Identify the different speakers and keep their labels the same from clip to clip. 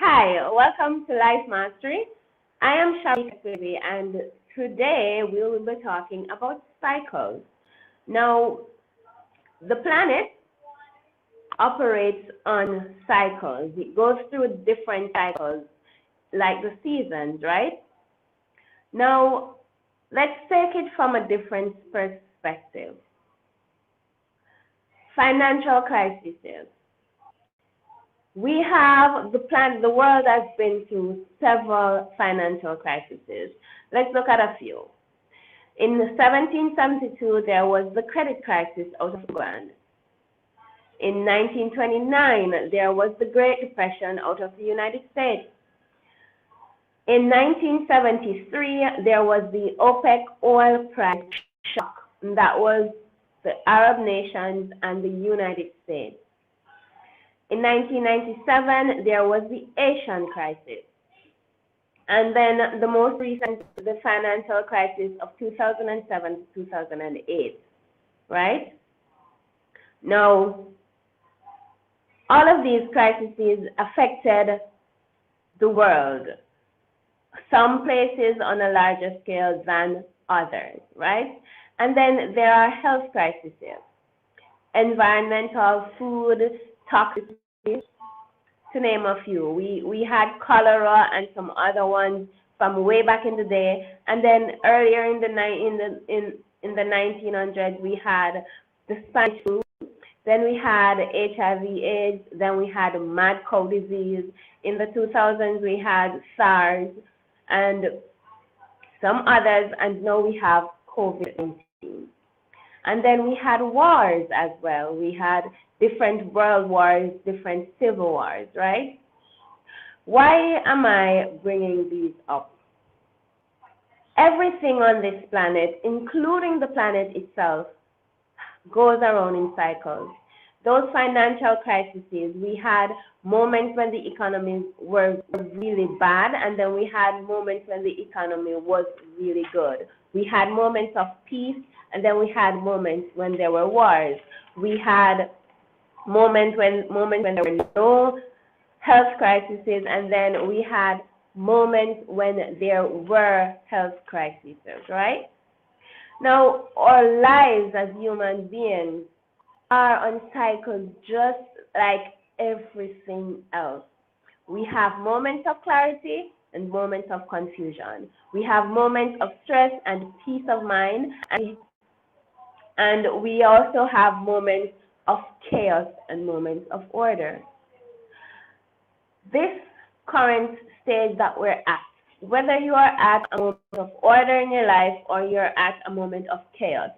Speaker 1: Hi, welcome to Life Mastery. I am Shabby and today we will be talking about cycles. Now, the planet operates on cycles. It goes through different cycles, like the seasons, right? Now, let's take it from a different perspective. Financial crises. We have the world has been through several financial crises. Let's look at a few. In 1772, there was the credit crisis out of England. In 1929, there was the Great Depression out of the United States. In 1973, there was the OPEC oil price shock. And that was the Arab nations and the United States. In 1997, there was the Asian crisis. And then the most recent, the financial crisis of 2007 to 2008, right? Now, all of these crises affected the world, some places on a larger scale than others, right? And then there are health crises, environmental, food, toxicity, to name a few. We had cholera and some other ones from way back in the day, and then earlier in the 1900s we had the Spanish flu, then we had HIV/AIDS, then we had mad cow disease. In the 2000s we had SARS and some others, and now we have COVID-19. And then we had wars as well. We had different world wars, different civil wars, right? Why am I bringing these up? Everything on this planet, including the planet itself, goes around in cycles. Those financial crises, we had moments when the economies were really bad, and then we had moments when the economy was really good. We had moments of peace, and then we had moments when there were wars. We had moments when there were no health crises, and then we had moments when there were health crises, right? Now, our lives as human beings are on cycles just like everything else. We have moments of clarity and moments of confusion. We have moments of stress and peace of mind, and we also have moments of chaos and moments of order. This current stage that we're at, whether you are at a moment of order in your life or you're at a moment of chaos,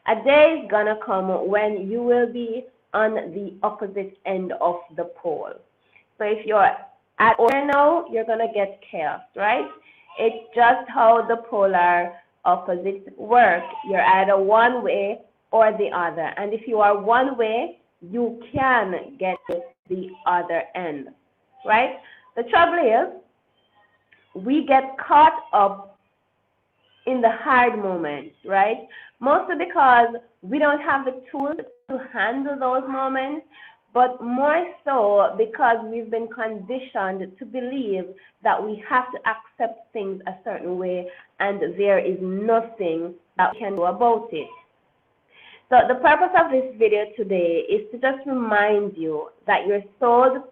Speaker 1: a day is gonna come when you will be on the opposite end of the pole. So if you're at order now, you're gonna get chaos, right? It's just how the polar opposites work. You're either one way or the other. And if you are one way, you can get to the other end, right? The trouble is, we get caught up in the hard moments, right? Mostly because we don't have the tools to handle those moments, but more so because we've been conditioned to believe that we have to accept things a certain way and there is nothing that we can do about it. So the purpose of this video today is to just remind you that your sole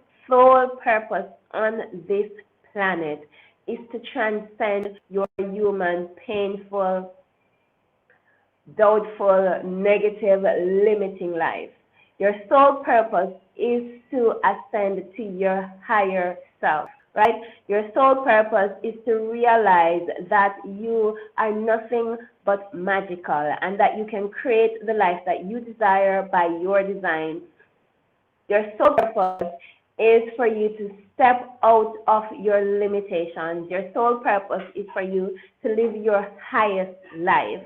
Speaker 1: purpose on this planet is to transcend your human, painful, doubtful, negative, limiting life. Your sole purpose is to ascend to your higher self, right? Your sole purpose is to realize that you are nothing but magical and that you can create the life that you desire by your design. Your sole purpose is for you to step out of your limitations. Your sole purpose is for you to live your highest life.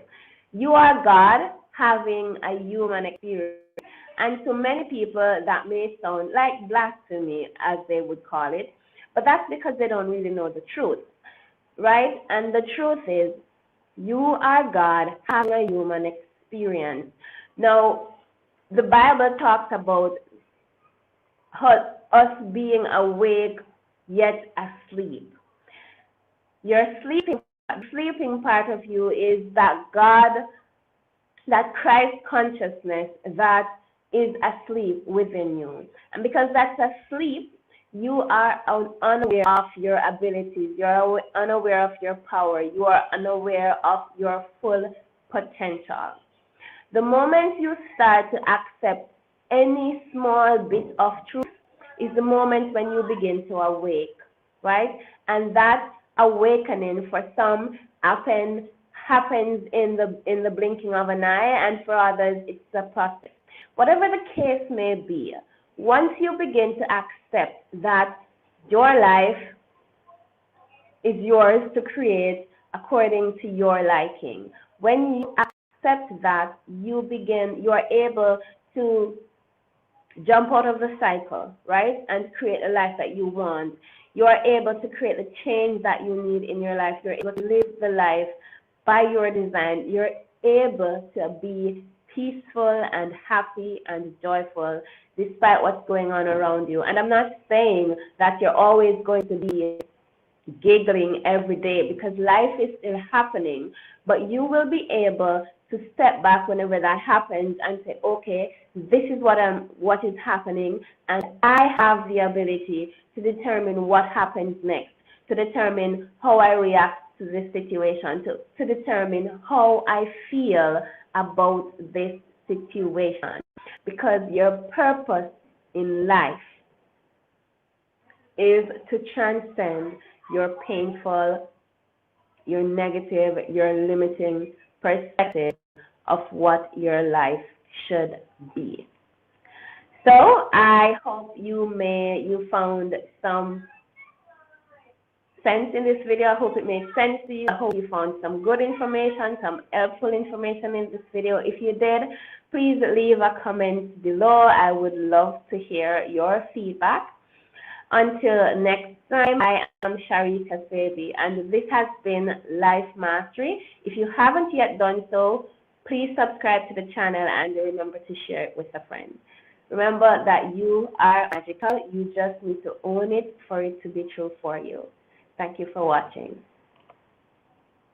Speaker 1: You are God having a human experience. And to many people, that may sound like blasphemy, as they would call it, but that's because they don't really know the truth, right? And the truth is, you are God having a human experience. Now, the Bible talks about us being awake yet asleep. Your sleeping part of you is that God, that Christ consciousness that is asleep within you. And because that's asleep, you are unaware of your abilities, you're unaware of your power, you are unaware of your full potential. The moment you start to accept any small bit of truth is the moment when you begin to awake, right? And that awakening for some happens in the blinking of an eye, and for others it's a process. Whatever the case may be, once you begin to accept that your life is yours to create according to your liking, when you accept that, you are able to jump out of the cycle, right, and create a life that you want. You are able to create the change that you need in your life. You're able to live the life by your design. You're able to be peaceful and happy and joyful despite what's going on around you. And I'm not saying that you're always going to be giggling every day, because life is still happening, but you will be able to step back whenever that happens and say, okay, this is what is happening, and I have the ability to determine what happens next, to determine how I react to this situation, to determine how I feel about this situation. Because your purpose in life is to transcend your painful, your negative, your limiting perspective of what your life should be. So I hope you found some sense in this video. I hope it made sense to you. I hope you found some good information, some helpful information in this video. If you did, please leave a comment below. I would love to hear your feedback. Until next time, I am Sharika Baby, and this has been Life Mastery. If you haven't yet done so, please subscribe to the channel and remember to share it with a friend. Remember that you are magical. You just need to own it for it to be true for you. Thank you for watching.